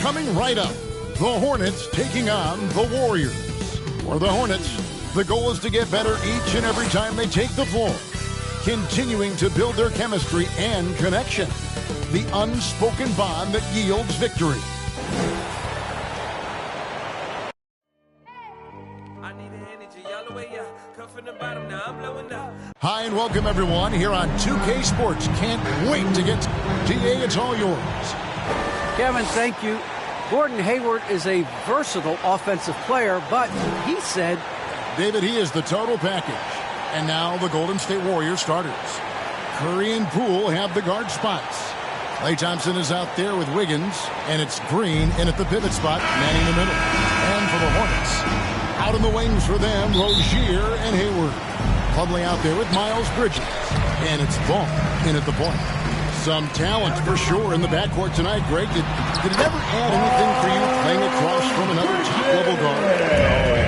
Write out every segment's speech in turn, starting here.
Coming right up, the Hornets taking on the Warriors. For the Hornets, the goal is to get better each and every time they take the floor, continuing to build their chemistry and connection, the unspoken bond that yields victory. Hi and welcome everyone here on 2K Sports. Can't wait to get DA, it's all yours. Kevin, thank you. Gordon Hayward is a versatile offensive player, but he said, David, he is the total package. And now the Golden State Warriors starters. Curry and Poole have the guard spots. Klay Thompson is out there with Wiggins, and it's Green in at the pivot spot, manning the middle. And for the Hornets, out in the wings for them, Rozier and Hayward. Plumlee out there with Miles Bridges, and it's Ball in at the point. Some talent for sure in the backcourt tonight, Greg. Did it ever add anything for you playing across from another top-level guard?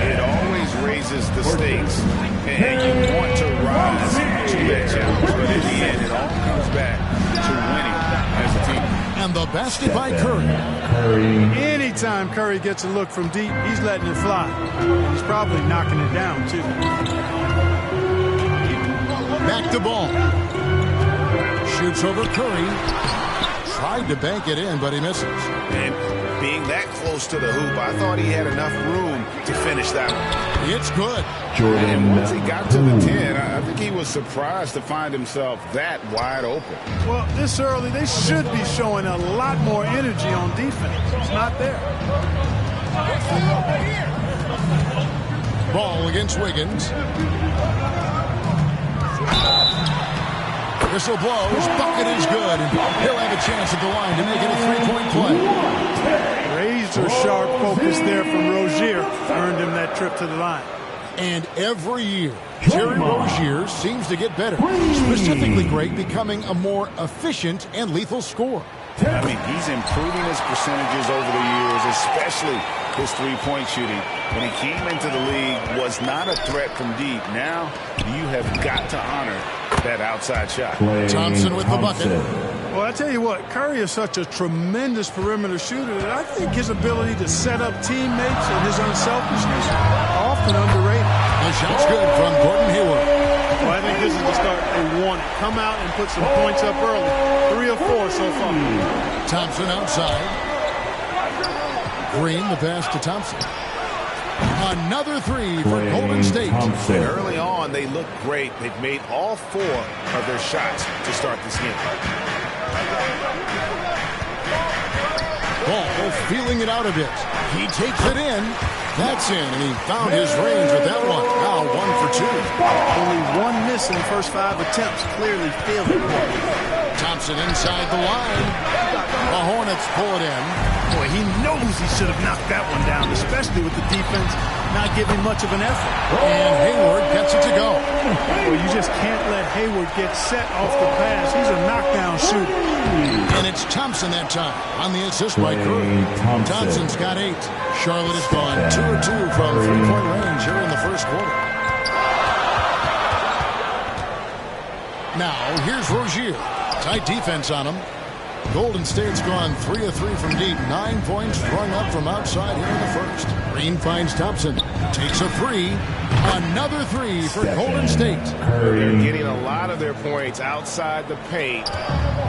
It always raises the stakes, and you want to rise to that challenge. But in the end, it all comes back to winning as a team. And the basket by Curry. Anytime Curry gets a look from deep, he's letting it fly. He's probably knocking it down, too. Back to Ball. Shoots over Curry. Tried to bank it in, but he misses. And being that close to the hoop, I thought he had enough room to finish that one. It's good. And once he got to the 10, I think he was surprised to find himself that wide open. Well, this early, they should be showing a lot more energy on defense. It's not there. Ball against Wiggins. Whistle blows, bucket is good, and he'll have a chance at the line to make it a three-point play. Razor-sharp focus there from Rozier earned him that trip to the line. And every year, Terry Rozier seems to get better, specifically Greg, becoming a more efficient and lethal scorer. I mean, he's improving his percentages over the years, especially his three-point shooting. When he came into the league, was not a threat from deep. Now, you have got to honor that outside shot. Thompson with the bucket. Well, I tell you what, Curry is such a tremendous perimeter shooter that I think his ability to set up teammates and his unselfishness are often underrated. The shot's good from Gordon Hayward. Well, I think this is the start they wanted. Come out and put some points up early. 3 or 4 so far. Thompson outside. Green, the pass to Thompson. Another 3 for Golden State. Early on, they look great. They've made all 4 of their shots to start this game. Ball feeling it out a bit. He takes it in. That's in, and he found his range with that one. Now 1 for 2. Only 1 miss in the first 5 attempts. Clearly feeling it. Thompson inside the line. The Hornets pull it in. Boy, he knows he should have knocked that one down, especially with the defense not giving much of an effort. And Hayward gets it to go. Well, you just can't let Hayward get set off the pass. He's a knockdown shooter. And it's Thompson that time on the assist by Curry. Thompson's got 8. Charlotte has gone 2 or 2 from three-point range here in the first quarter. Now, here's Rozier. Tight defense on him. Golden State's gone 3 of 3 from deep. 9 points sprung up from outside here in the first. Green finds Thompson. Takes a 3. Another 3 for Golden State. They're getting a lot of their points outside the paint.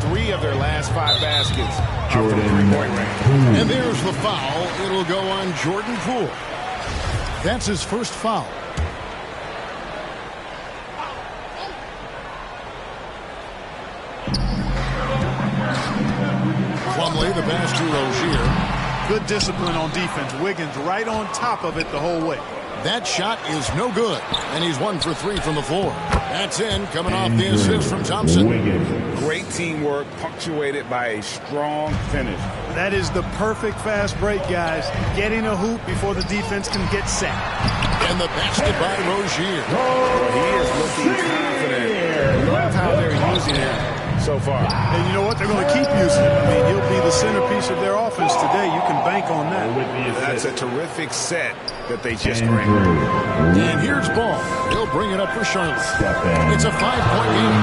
3 of their last 5 baskets are from three-point range. And there's the foul. It'll go on Jordan Poole. That's his first foul. Plumlee, the pass to Rozier. Good discipline on defense. Wiggins right on top of it the whole way. That shot is no good, and he's 1 for 3 from the floor. That's in, coming off the assist from Thompson. Great teamwork, punctuated by a strong finish. That is the perfect fast break, guys. Getting a hoop before the defense can get set. And the basket by Rozier. He is looking confident. Love how they're using him so far. And you know what? They're going to keep using him. I mean, he'll be the centerpiece of their offense today. You can bank on that. That's a terrific set that they just ran. And here's Ball. He'll bring it up for Charlotte. It's a 5-point game.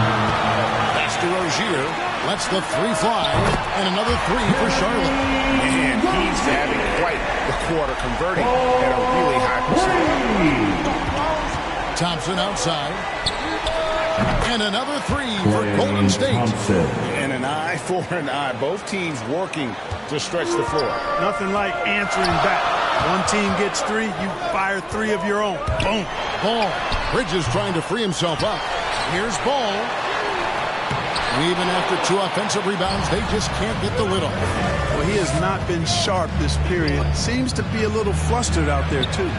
That's to Rozier. Lets the three fly. And another three for Charlotte. And he's having quite the quarter, converting at a really high percentage. Thompson outside. And another three for Golden State. And an eye for an eye. Both teams working to stretch the floor. Nothing like answering back. One team gets three, you fire three of your own. Boom. Ball. Bridges trying to free himself up. Here's Ball. Even after two offensive rebounds, they just can't get the lid off. Well, he has not been sharp this period. Seems to be a little flustered out there, too.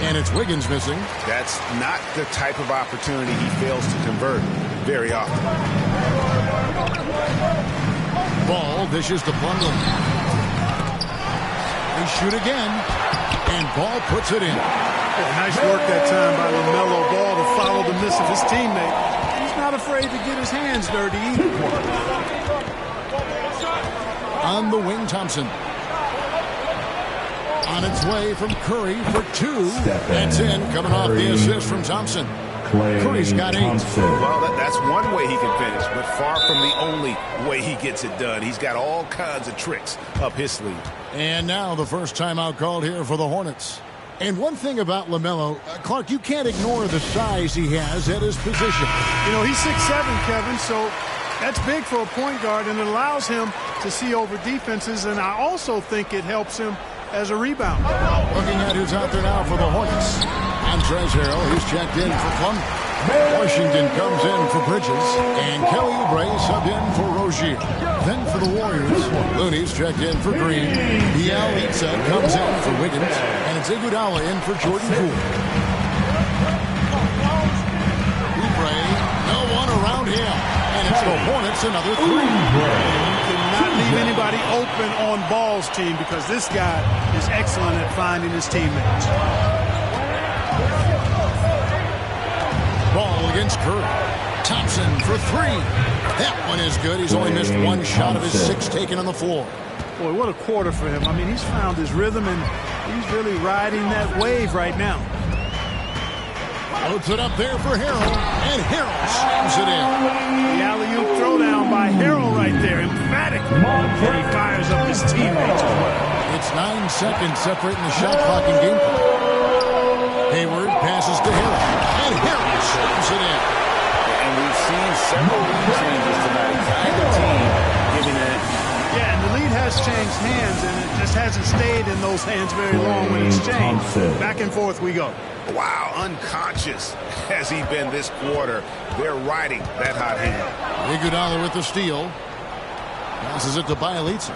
And it's Wiggins missing. That's not the type of opportunity he fails to convert very often. Ball dishes to Plumlee. They shoot again. And Ball puts it in. Oh, nice work that time by LaMelo Ball to follow the miss of his teammate. He's not afraid to get his hands dirty either. On the wing, Thompson. On its way from Curry for two. That's in, coming off the assist from Thompson. Curry's got 8. Well, that's one way he can finish, but far from the only way he gets it done. He's got all kinds of tricks up his sleeve. And now the first timeout called here for the Hornets. And one thing about LaMelo, Clark, you can't ignore the size he has at his position. You know, he's 6'7", Kevin, so that's big for a point guard, and it allows him to see over defenses, and I also think it helps him as a rebounder. Looking at who's out there now for the Hornets. Montrezl Harrell, he's checked in for Plumlee. Washington comes in for Bridges. And Kelly Oubre subbed in for Rozier. Then for the Warriors, Looney's checked in for Green. Bielitsa comes in for Wiggins. And it's Iguodala in for Jordan Poole. Oubre, no one around him. And it's the Hornets another 3. Not leave anybody open on Ball's team because this guy is excellent at finding his teammates. Ball against Curry. Thompson for 3. That one is good. He's only missed one shot of his 6 taken on the floor. Boy, what a quarter for him. I mean, he's found his rhythm, and he's really riding that wave right now. Puts it up there for Harrell, and Harrell slams it in. The alley-oop throwdown by Harrell right there, emphatic. And he fires up his teammates as well. It's 9 seconds separating the shot clock and game clock. Hayward passes to Harrell, and Harrell slams it in. And we've seen several lead changes tonight. Either team giving it. Yeah, and the lead has changed hands, and it just hasn't stayed in those hands very long when it's changed. Back and forth we go. Wow, unconscious has he been this quarter. They're riding that hot hand. Iguodala with the steal. Passes it to Bielitsa.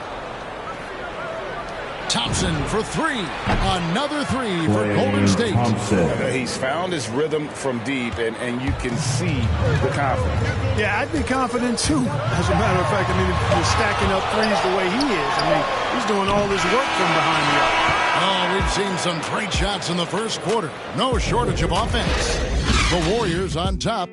Thompson for 3. Another 3 for Golden State. He's found his rhythm from deep, and you can see the confidence. Yeah, I'd be confident too. As a matter of fact, I mean, if you're stacking up threes the way he is, I mean, he's doing all this work from behind the arc. Oh, we've seen some great shots in the first quarter. No shortage of offense. The Warriors on top.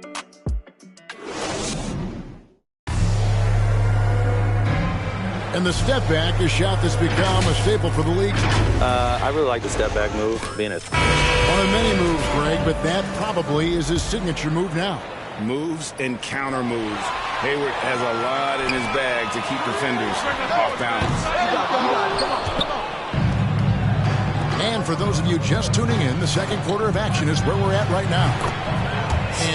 And the step back, a shot that's become a staple for the league. I really like the step back move, being it. One of many moves, Greg, but that probably is his signature move now. Moves and counter moves. Hayward has a lot in his bag to keep defenders off balance. And for those of you just tuning in, the second quarter of action is where we're at right now.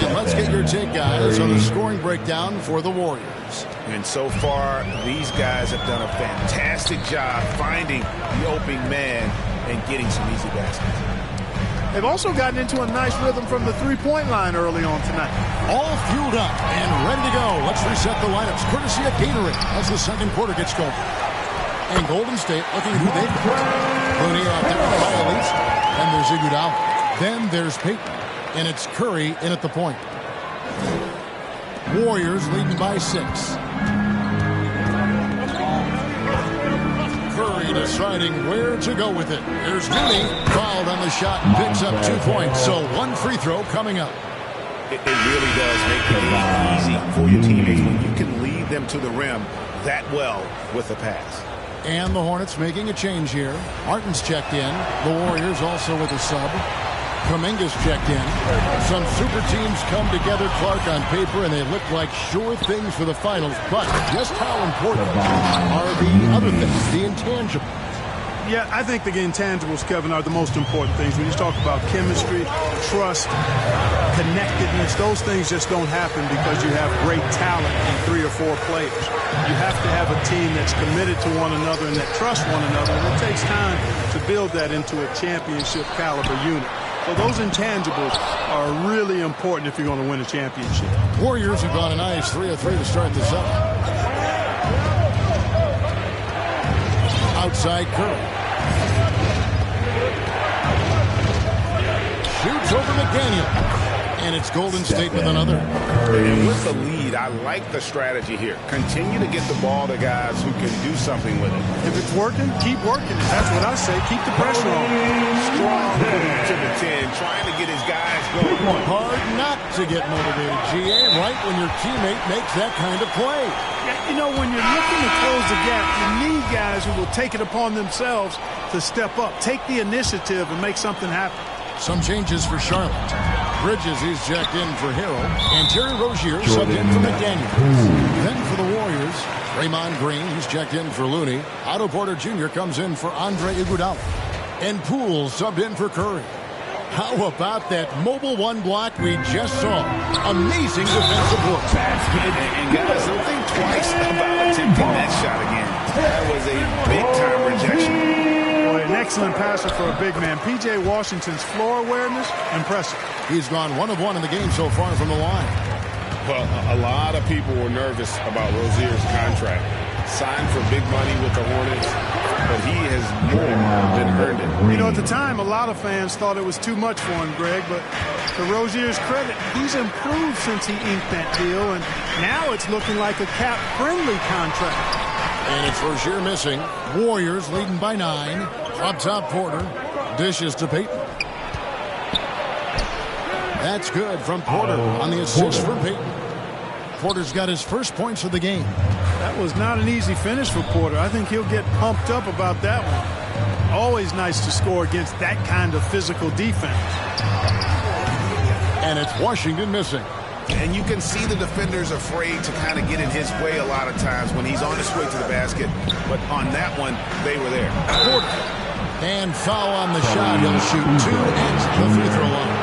And let's get your take, guys, on the scoring breakdown for the Warriors. And so far, these guys have done a fantastic job finding the opening man and getting some easy baskets. They've also gotten into a nice rhythm from the three-point line early on tonight. All fueled up and ready to go. Let's reset the lineups, courtesy of Gatorade, as the second quarter gets going. And Golden State looking at who they've put. Looney out there with Bielitsa. And there's Iguodala. Then there's Payton. And it's Curry in at the point. Warriors leading by 6. Curry deciding where to go with it. Here's Looney, fouled on the shot and picks up 2 points. So one free throw coming up. It really does make the game easy for your teammates when you can lead them to the rim that well with a pass. And the Hornets making a change here. Martin's checked in. The Warriors also with a sub. Kuminga's checked in. Some super teams come together, Clark, on paper, and they look like sure things for the finals. But just how important are the other things, the intangibles? Yeah, I think the intangibles, Kevin, are the most important things. When you talk about chemistry, trust, connectedness, those things just don't happen because you have great talent in 3 or 4 players. You have to have a team that's committed to one another and that trusts one another. And it takes time to build that into a championship caliber unit. So those intangibles are really important if you're going to win a championship. Warriors have gone a nice 3 of 3 to start this up. Outside Curry. Shoots over McDaniel. And it's Golden State with another. And with the lead, I like the strategy here. Continue to get the ball to guys who can do something with it. If it's working, keep working. That's what I say. Keep the pressure on. Strong to the 10, trying to get his guys going. Hard not to get motivated, GA, right when your teammate makes that kind of play. You know, when you're looking to close the gap, you need guys who will take it upon themselves to step up, take the initiative, and make something happen. Some changes for Charlotte. Bridges, he's checked in for Harrell. And Terry Rozier subbed in for McDaniel. Then for the Warriors, Draymond Green, he's checked in for Looney. Otto Porter Jr. comes in for Andre Iguodala. And Poole subbed in for Curry. How about that mobile one block we just saw? Amazing defensive work. And guys, don't think twice about attempting that shot again. That was a big-time rejection. Boy, an excellent passer for a big man. P.J. Washington's floor awareness, impressive. He's gone 1 of 1 in the game so far from the line. Well, a lot of people were nervous about Rozier's contract. Signed for big money with the Hornets, but he has more than earned it. You know, at the time, a lot of fans thought it was too much for him, Greg, but to Rozier's credit, he's improved since he inked that deal, and now it's looking like a cap-friendly contract. And it's Rozier missing. Warriors leading by 9. Up top, Porter. Dishes to Payton. That's good from Porter on the assist from Payton. Porter's got his first points of the game. That was not an easy finish for Porter. I think he'll get pumped up about that one. Always nice to score against that kind of physical defense. And it's Washington missing. And you can see the defenders afraid to kind of get in his way a lot of times when he's on his way to the basket. But on that one, they were there. Porter. And foul on the shot. He'll shoot 2 at the free throw line.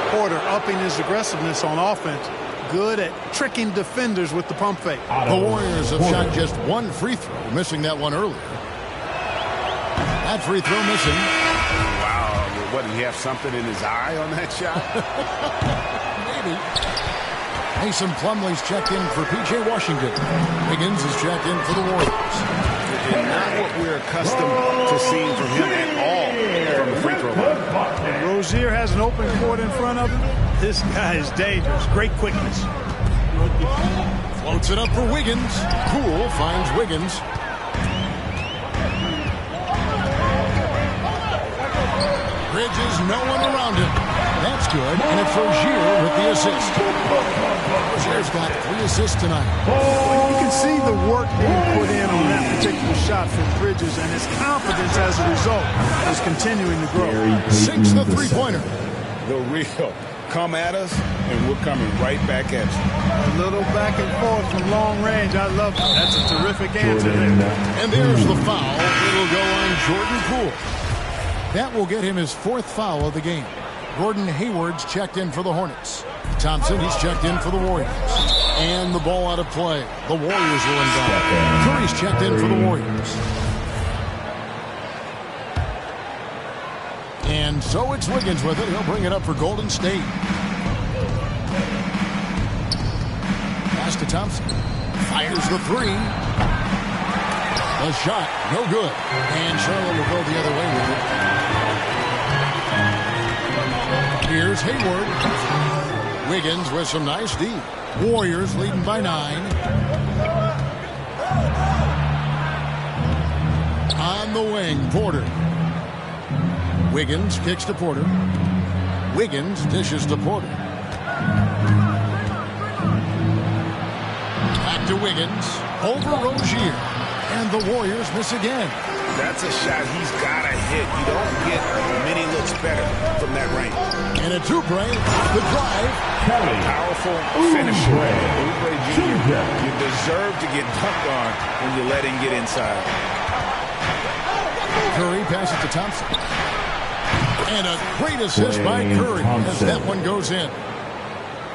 Porter upping his aggressiveness on offense. Good at tricking defenders with the pump fake. The Warriors have shot just 1 free throw, missing that one earlier. That free throw missing. Wow. What, did he have something in his eye on that shot? Maybe. Mason Plumlee's checked in for P.J. Washington. Wiggins is checked in for the Warriors. And not what we're accustomed to seeing from him at all from the free throw line. Rozier has an open court in front of him. This guy is dangerous. Great quickness. Floats it up for Wiggins. Poole finds Wiggins. Bridges, no one around him. That's good. And it's Rozier with the assist. Rozier's got 3 assists tonight. You can see the work being put in on that particular shot from Bridges, and his confidence as a result is continuing to grow. Sinks the three-pointer. The real. Come at us, and we're coming right back at you. A little back and forth from long range. I love it. That's a terrific answer there. And there's the foul. It'll go on Jordan Poole. That will get him his 4th foul of the game. Gordon Hayward's checked in for the Hornets. Thompson, he's checked in for the Warriors. And the ball out of play. The Warriors will inbound. Curry's checked in for the Warriors. And so it's Wiggins with it. He'll bring it up for Golden State. Pass to Thompson. Fires the 3. The shot, no good. And Charlotte will go the other way with it. Here's Hayward. Wiggins with some nice D. Warriors leading by 9. On the wing, Porter. Wiggins kicks to Porter. Wiggins dishes to Porter. Back to Wiggins. Over Rozier. And the Warriors miss again. That's a shot he's got to hit. You don't get many looks better from that range. And a two-break, the drive. A powerful finisher. Oubre Jr., you deserve to get dunked on when you let him get inside. Curry passes to Thompson. And a great assist by Curry as that one goes in.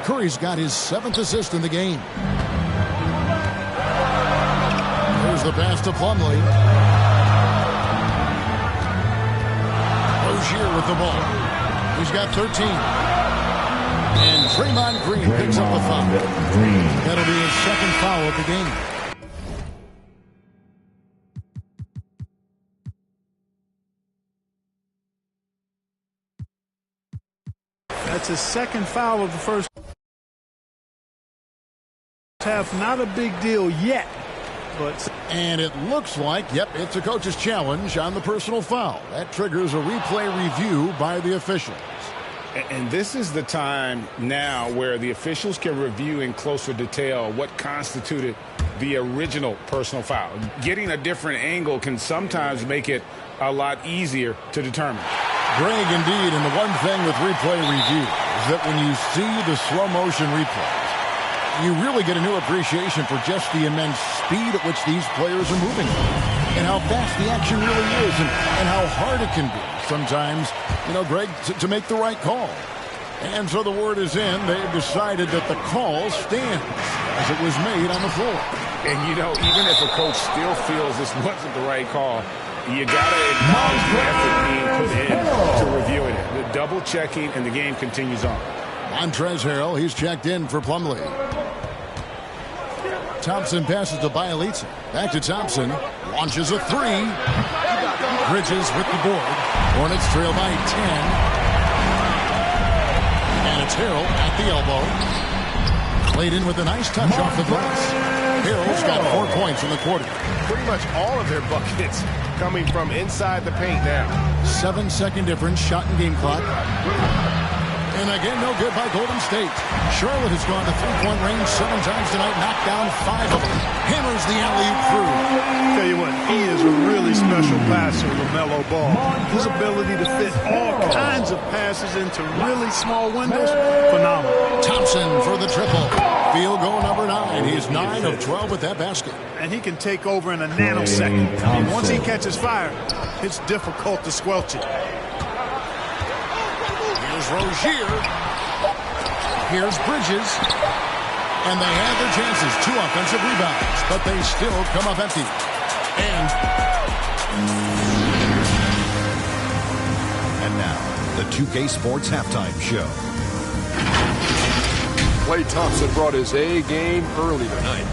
Curry's got his 7th assist in the game. There's the pass to Plumlee. Rozier with the ball. He's got 13. And Draymond Green picks up the foul. That'll be his 2nd foul of the game. That's his 2nd foul of the first half. Not a big deal yet. And it looks like, yep, it's a coach's challenge on the personal foul. That triggers a replay review by the officials. And this is the time now where the officials can review in closer detail what constituted the original personal foul. Getting a different angle can sometimes make it a lot easier to determine. Greg, indeed, and the one thing with replay review is that when you see the slow motion replays, you really get a new appreciation for just the immense speed at which these players are moving and how fast the action really is and how hard it can be sometimes, you know, Greg, to make the right call. And so the word is in. They've decided that the call stands as it was made on the floor. And, you know, even if a coach still feels this wasn't the right call, you got to acknowledge the effort being put in to reviewing it. The double checking, and the game continues on. Montrezl Harrell, he's checked in for Plumlee. Thompson passes to Bielitsa. Back to Thompson. Launches a 3. Bridges with the board. Hornets trail by 10. And it's Harrell at the elbow. Played in with a nice touch off the glass. Harrell's got 4 points in the quarter. Pretty much all of their buckets coming from inside the paint now. 7-second difference, shot and game clock. And again, no good by Golden State. Charlotte has gone to three-point range 7 times tonight, knocked down 5 of them. Hammers the alley-oop through. Tell you what, he is a really special passer, LaMelo Ball. His ability to fit all kinds of passes into really small windows, phenomenal. Thompson for the triple. Field goal number 9. He's 9 of 12 with that basket. And he can take over in a nanosecond. I mean, once he catches fire, it's difficult to squelch it. Here's Rozier. Here's Bridges. And they had their chances. 2 offensive rebounds. But they still come up empty. And now, the 2K Sports Halftime Show. Klay Thompson brought his A game early tonight.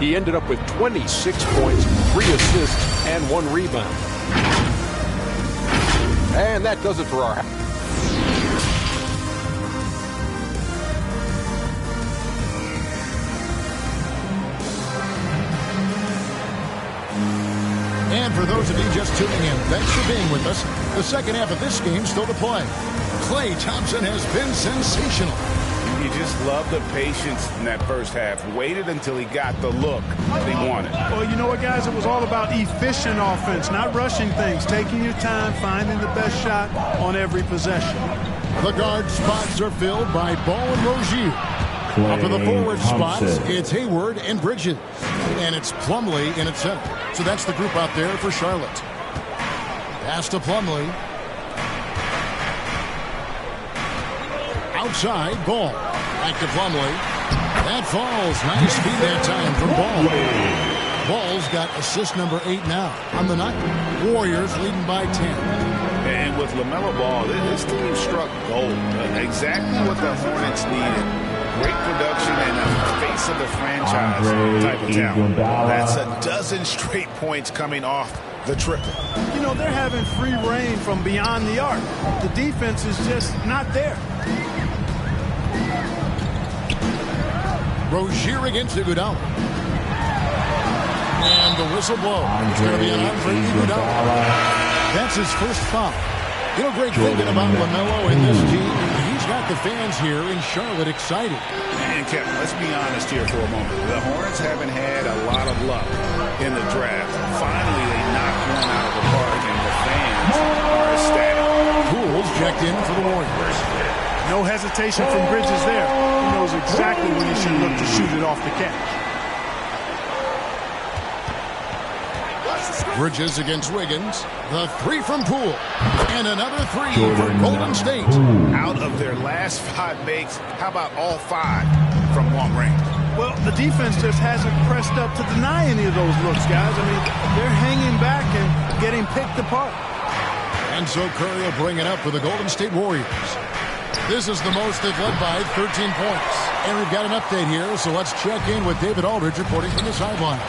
He ended up with 26 points, 3 assists, and 1 rebound. And that does it for our half. And for those of you just tuning in, thanks for being with us. The second half of this game still to play. Klay Thompson has been sensational. You just love the patience in that first half. Waited until he got the look that he wanted. Well, you know what, guys? It was all about efficient offense, not rushing things, taking your time, finding the best shot on every possession. The guard spots are filled by Ball and Rozier. Up to the forward spots, it's Hayward and Bridges. And it's Plumlee in its center. So that's the group out there for Charlotte. Pass to Plumlee. Outside, Ball. Back to Plumlee. That falls. Nice speed that time from Ball. Ball's got assist number 8 now on the night. Warriors leading by 10. And with LaMelo Ball, this team struck gold. Exactly what the Hornets needed. Great production and a face of the franchise type of talent. That's a dozen straight points coming off the triple. You know, they're having free reign from beyond the arc. The defense is just not there. Rozier against Iguodala. And the whistle blows. It's going to be an Andre Iguodala. That's his first foul. You know, Greg, thinking about LaMelo in this team, he's got the fans here in Charlotte excited. And Kevin, let's be honest here for a moment. The Hornets haven't had a lot of luck in the draft. Finally, they knocked one out of the park, and the fans are ecstatic. Poole's checked in for the Warriors. No hesitation from Bridges there. He knows exactly when he should look to shoot it off the catch. Bridges against Wiggins. The three from Poole. And another three for Golden State. Out of their last 5 makes, how about all 5 from long range? Well, the defense just hasn't pressed up to deny any of those looks, guys. I mean, they're hanging back and getting picked apart. And so Curry will bring it up for the Golden State Warriors. This is the most they've led by 13 points. And we've got an update here, so let's check in with David Aldridge reporting from the sideline.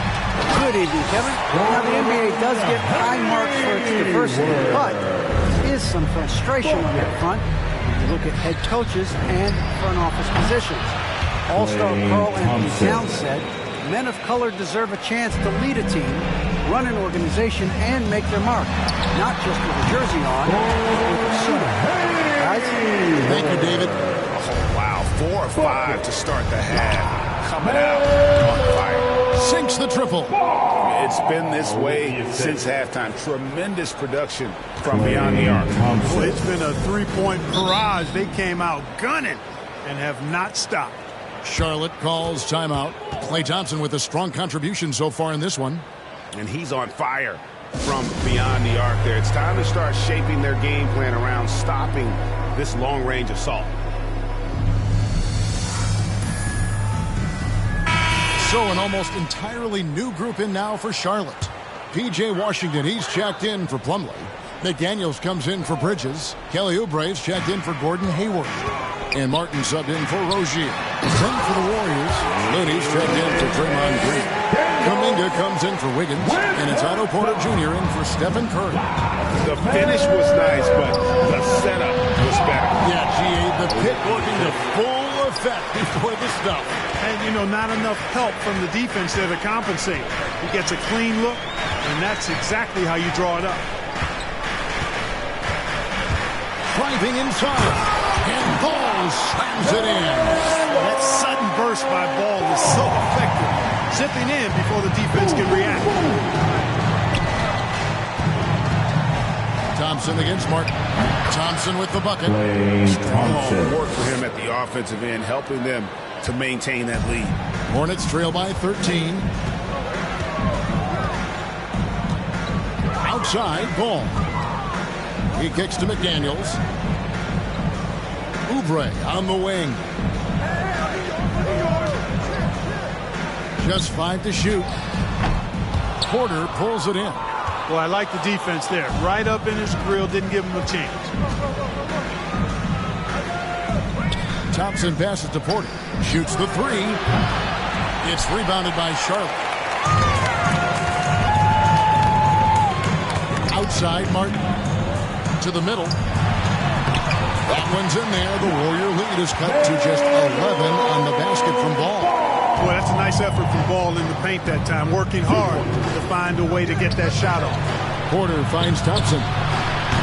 Good evening, Kevin. Now, the NBA does get high marks for its diversity, but there is some frustration on that front. You look at head coaches and front office positions. All-star Karl Anthony Towns said, men of color deserve a chance to lead a team, run an organization, and make their mark. Not just with a jersey on, but with a suit. Guys? Thank you, David. Oh, wow, 4 or 5 to start the half. Coming out on fire. Sinks the triple. It's been this way since halftime. Tremendous production from beyond the arc. Well, it's been a three-point barrage. They came out gunning and have not stopped. Charlotte calls timeout. Klay Thompson with a strong contribution so far in this one. And he's on fire from beyond the arc there. It's time to start shaping their game plan around stopping this long-range assault. So an almost entirely new group in now for Charlotte. P.J. Washington, he's checked in for Plumlee. McDaniels comes in for Bridges. Kelly Oubre's checked in for Gordon Hayward. And Martin subbed in for Rozier. Then for the Warriors, Looney's checked in for Draymond Green. Kuminga comes in for Wiggins. And it's Otto Porter Jr. in for Stephen Curry. The finish was nice, but the setup was better. Yeah, G.A., the pit working to full effect before the stuff. And, you know, not enough help from the defense there to compensate. He gets a clean look, and that's exactly how you draw it up. Driving inside, and Ball slams it in. That sudden burst by Ball is so effective. Zipping in before the defense can react. Thompson against Martin. Thompson with the bucket. Strong work for him at the offensive end, helping them to maintain that lead. Hornets trail by 13. Outside, Ball. He kicks to McDaniels. Oubre on the wing. Just 5 to shoot. Porter pulls it in. Well, I like the defense there. Right up in his grill, didn't give him a chance. Thompson passes to Porter. Shoots the 3. It's rebounded by Charlotte. Outside, Martin. To the middle. That one's in there. The Warrior lead is cut to just 11 on the basket from Ball. Boy, that's a nice effort from Ball in the paint that time. Working hard to find a way to get that shot off. Porter finds Thompson.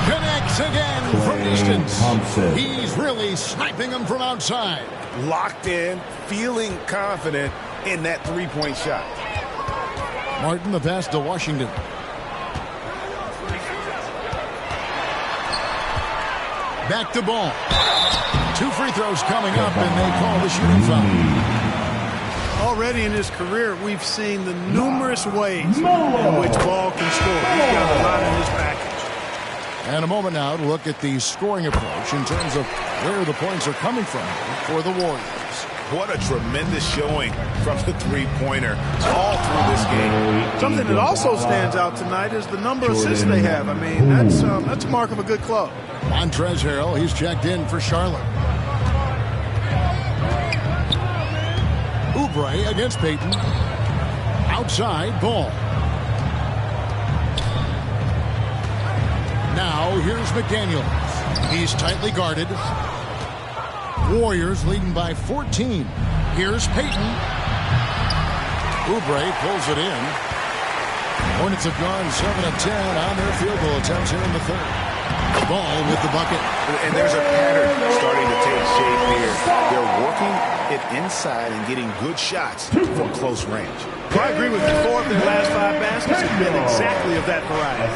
Connects again from distance. He's really sniping him from outside. Locked in, feeling confident in that three-point shot. Martin the pass to Washington. Back to Ball. 2 free throws coming up, and they call the shooting foul. Already in his career, we've seen the numerous ways in which Ball can score. He's got a lot in his package. And a moment now to look at the scoring approach in terms of where the points are coming from for the Warriors. What a tremendous showing from the three-pointer all through this game. Something that also stands out tonight is the number of assists they have. I mean, that's a mark of a good club. Montrezl Harrell, he's checked in for Charlotte. Oubre against Payton. Outside, Ball. Now, here's McDaniels. He's tightly guarded. Warriors leading by 14. Here's Payton. Oubre pulls it in. Hornets have gone 7 of 10 on their field goal attempts here in the third. The Ball with the bucket. And there's a pattern starting to take shape here. They're working it inside and getting good shots from close range. Well, I agree with you. 4 of their last 5 baskets have been exactly of that variety.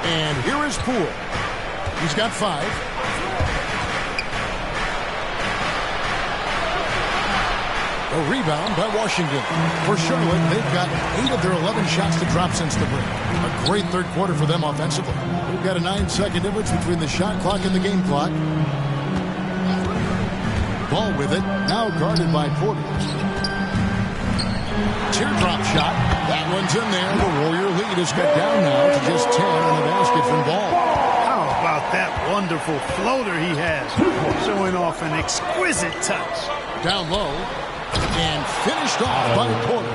And here is Poole. He's got 5. A rebound by Washington. For Charlotte, they've got 8 of their 11 shots to drop since the break. A great third quarter for them offensively. We've got a 9-second difference between the shot clock and the game clock. Ball with it, now guarded by Porter. Teardrop shot. That one's in there. The Warrior lead is cut down now to just 10 on the basket from Ball. How about that wonderful floater he has, showing off an exquisite touch. Down low. And finished off by Porter.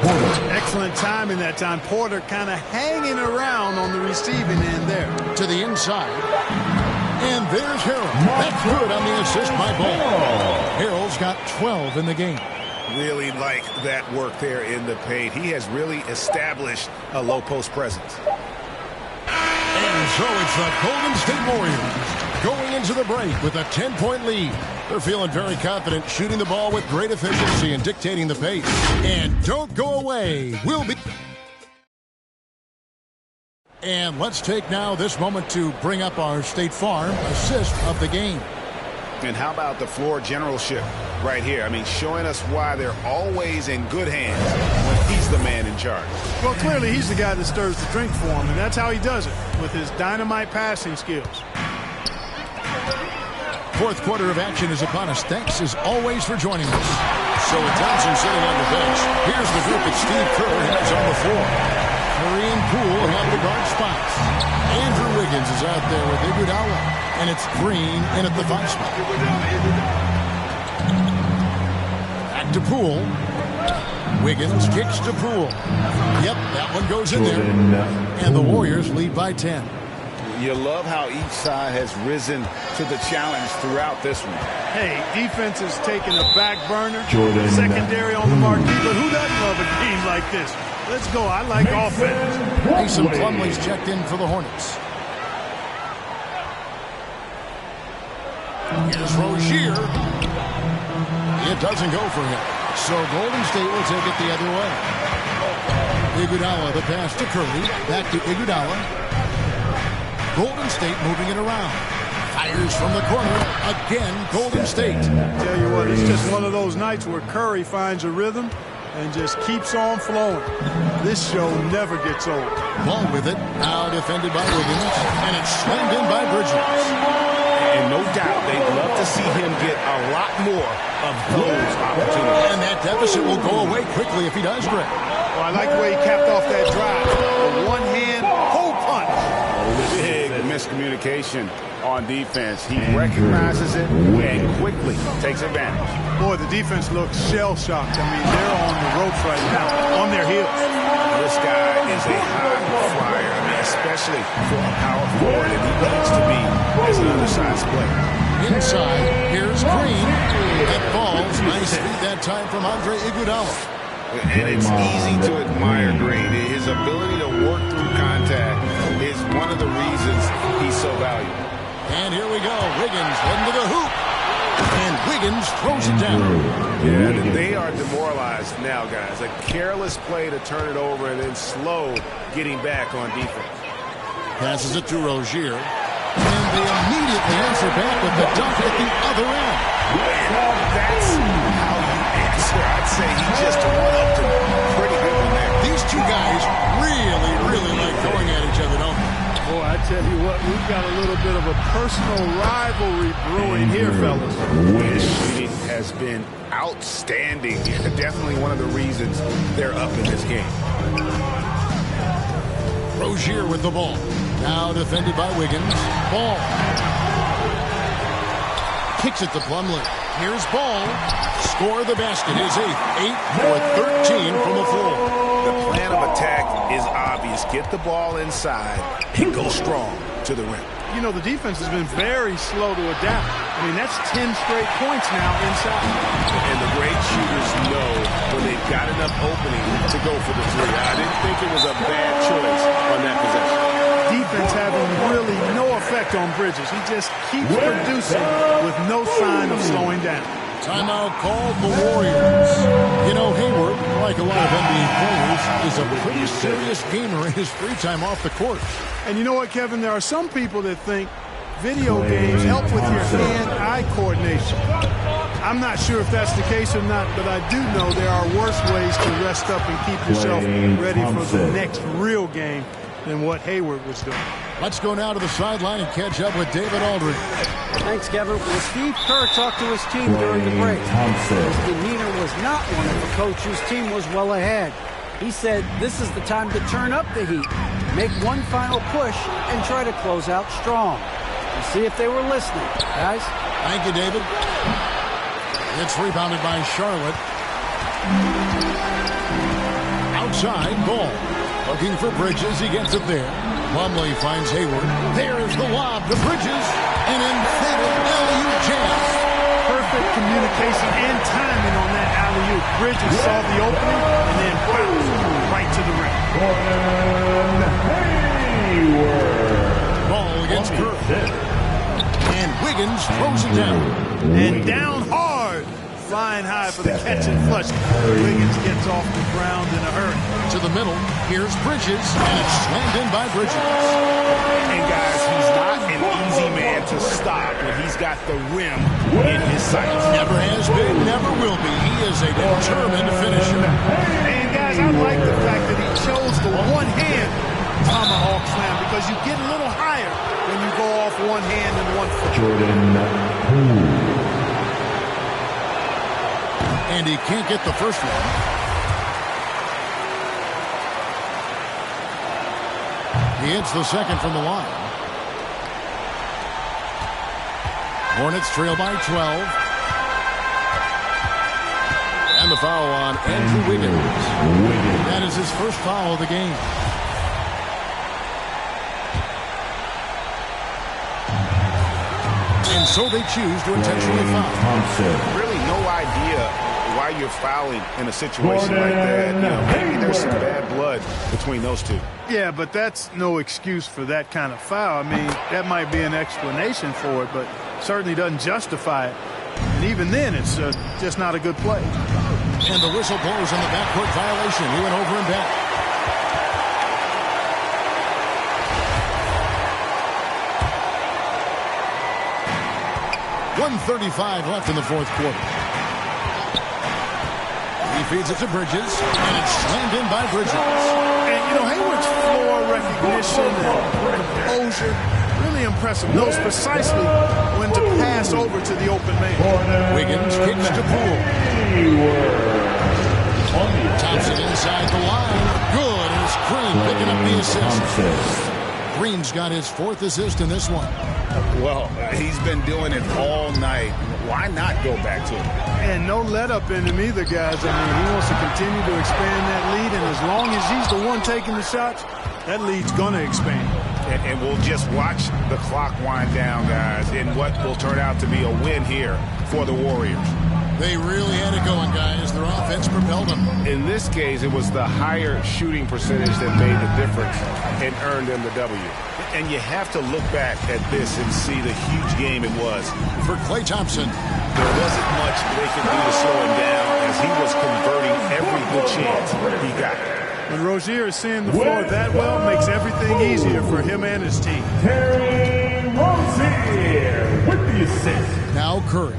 Excellent timing that time. Porter kind of hanging around on the receiving end there. To the inside. And there's Harrell. That's good on the assist by Ball. Harrell's got 12 in the game. Really like that work there in the paint. He has really established a low post presence. And so it's the Golden State Warriors going into the break with a 10-point lead. They're feeling very confident, shooting the ball with great efficiency and dictating the pace. And don't go away. We'll be... And let's take now this moment to bring up our State Farm assist of the game. And how about the floor generalship right here? I mean, showing us why they're always in good hands when he's the man in charge. Well, clearly he's the guy that stirs the drink for him, and that's how he does it, with his dynamite passing skills. Fourth quarter of action is upon us. Thanks, as always, for joining us. So with Thompson sitting on the bench, here's the group that Steve Kerr has on the floor. Curry and Poole have the guard spots. Andrew Wiggins is out there with Iguodala, and it's Green in at the 5 spot. Back to Poole. Wiggins kicks to Poole. Yep, that one goes in there. And the Warriors lead by 10. You love how each side has risen to the challenge throughout this one. Hey, defense is taking a back burner. Secondary on the marquee, but who doesn't love a game like this? Let's go. I like offense. Mason Plumlee's checked in for the Hornets. Here's Rozier. It doesn't go for him. So Golden State will take it the other way. Iguodala, the pass to Curry. Back to Iguodala. Golden State moving it around. Fires from the corner. Again, Golden State. Tell you what, it's just one of those nights where Curry finds a rhythm and just keeps on flowing. This show never gets old. Ball with it. Now defended by Wiggins. And it's slammed in by Bridges. And no doubt they'd love to see him get a lot more of those opportunities. And that deficit will go away quickly if he does, Greg. Well, I like the way he capped off that drive. A one-hand hole punch. Big miscommunication on defense. He recognizes it and quickly takes advantage. Boy, the defense looks shell-shocked. I mean, they're on the ropes right now, on their heels. This guy is a high flyer, I mean, especially for a power forward, and he needs to be as an undersized player. Inside, here's Green. That falls. Nice feed that time from Andre Iguodala. And it's easy to admire Green. His ability to work through contact is one of the reasons he's so valuable. And here we go. Wiggins heading to the hoop. And Wiggins throws it down. Yeah, they are demoralized now, guys. A careless play to turn it over and then slow getting back on defense. Passes it to Rozier. And they immediately answer back with the dunk at the other end. That's how you answer. I'd say he just went up to pretty good one there. These two guys really like going at each other, don't they? Boy, I tell you what, we've got a little bit of a personal rivalry brewing here, fellas. His shooting has been outstanding. Definitely one of the reasons they're up in this game. Rozier with the ball. Now defended by Wiggins. Ball. Kicks it to Plumlee. Here's Ball. Score the basket. His 8th. 8 for 13 from the floor. The plan of attack is obvious. Get the ball inside and go strong to the rim. you know, the defense has been very slow to adapt. I mean, that's 10 straight points now inside. And the great shooters know when they've got enough opening to go for the three. I didn't think it was a bad choice on that possession. Defense having really no effect on Bridges. He just keeps producing with no sign of slowing down. Timeout called the Warriors. You know, Hayward, like a lot of NBA players, is a pretty serious gamer in his free time off the court. And you know what, Kevin? There are some people that think video games help with your hand-eye coordination. I'm not sure if that's the case or not, but I do know there are worse ways to rest up and keep yourself ready for the next real game than what Hayward was doing. Let's go now to the sideline and catch up with David Aldridge. Thanks, Kevin. When Steve Kerr talked to his team during the break, his demeanor was not one of a coach whose team was well ahead. He said this is the time to turn up the heat, make one final push, and try to close out strong. We'll see if they were listening, guys. Thank you, David. It's rebounded by Charlotte. Outside, ball. Looking for Bridges. He gets it there. Plumlee finds Hayward. There's the lob to Bridges. An emphatic alley-oop chance. Perfect communication and timing on that alley-oop. Bridges saw the opening and then bounced right to the rim. Ball against Kerr. And Wiggins throws it down. And down hard. Flying high for the catch and flush. Wiggins gets off the ground in a hurry. To the middle. Here's Bridges. And it's slammed in by Bridges. And guys, he's not an easy man to stop when he's got the rim in his sights. Never has been, never will be. He is a determined finisher. And guys, I like the fact that he chose the one-hand tomahawk slam because you get a little higher when you go off one hand and one foot. And he can't get the first one. He hits the second from the line. Hornets trail by 12. And the foul on Andrew Wiggins. That is his first foul of the game. And so they choose to intentionally foul. Really no idea why you're fouling in a situation like that. You know, maybe there's some bad blood between those two. Yeah, but that's no excuse for that kind of foul. I mean, that might be an explanation for it, but certainly doesn't justify it. And even then, it's just not a good play. And the whistle blows on the backcourt violation. He went over and back. .135 left in the fourth quarter. He feeds it to Bridges, and it's slammed in by Bridges. And, you know, Hayward's floor recognition and composure, really impressive. Knows precisely when to pass over to the open man. Wiggins kicks to Poole. Thompson inside the line. Good, and it's Green picking up the assist. Green's got his fourth assist in this one. Well, he's been doing it all night. Why not go back to it? And no let up in him either, guys. I mean, he wants to continue to expand that lead, and as long as he's the one taking the shots, that lead's going to expand. And we'll just watch the clock wind down, guys, in what will turn out to be a win here for the Warriors. They really had it going, guys. Their offense propelled them. In this case, it was the higher shooting percentage that made the difference and earned them the W. And you have to look back at this and see the huge game it was. For Klay Thompson, there wasn't much they could do to slow him down as he was converting every good chance he got. When Rozier is seeing the floor that well, makes everything easier for him and his team. Terry Rozier with the assist. Now Curry.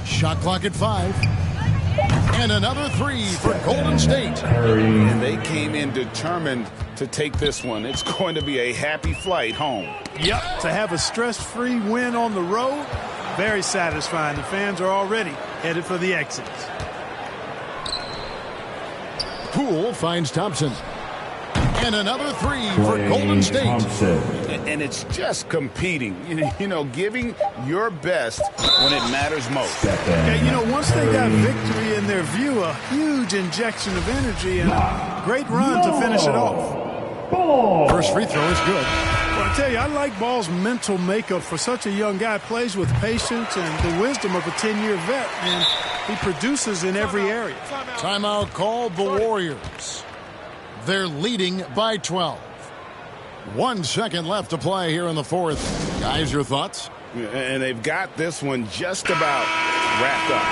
Shot clock at 5. And another three for Golden State. And they came in determined to take this one. It's going to be a happy flight home. Yep, to have a stress-free win on the road, very satisfying. The fans are already headed for the exits. Poole finds Thompson. And another three for Golden State. And it's just competing, giving your best when it matters most. Yeah, once they got victory in their view, a huge injection of energy and a great run to finish it off. First free throw is good. Well, I tell you, I like Ball's mental makeup for such a young guy. Plays with patience and the wisdom of a 10-year vet, and he produces in every area. Timeout called the Warriors. They're leading by 12. 1 second left to play here in the fourth. Guys, your thoughts? And they've got this one just about wrapped up.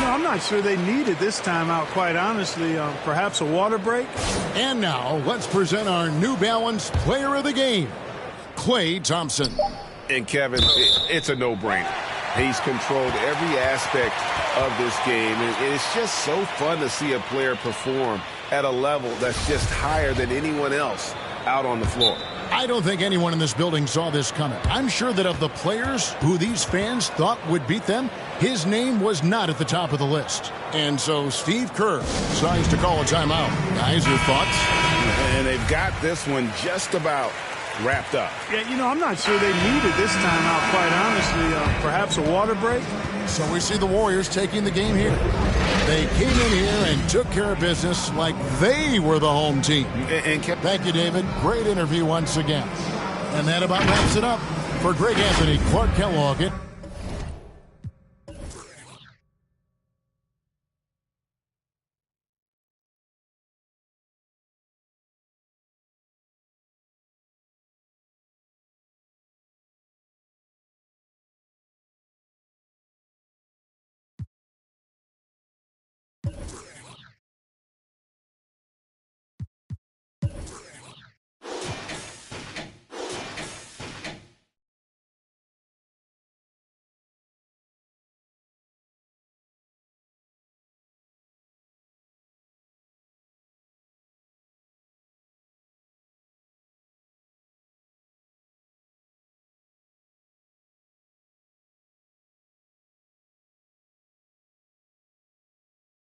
Yeah, I'm not sure they needed this timeout, quite honestly. Perhaps a water break? And now, let's present our New Balance Player of the Game, Klay Thompson. And Kevin, it's a no-brainer. He's controlled every aspect of this game, and it's just so fun to see a player perform at a level that's just higher than anyone else out on the floor. I don't think anyone in this building saw this coming. I'm sure that of the players who these fans thought would beat them, his name was not at the top of the list. And so Steve Kerr decides to call a timeout. Guys, your thoughts? And they've got this one just about wrapped up. Yeah, I'm not sure they needed this timeout, quite honestly. Perhaps a water break? So we see the Warriors taking the game here. They came in here and took care of business like they were the home team. Thank you, David. Great interview once again. And that about wraps it up. For Greg Anthony, Clark Kellogg.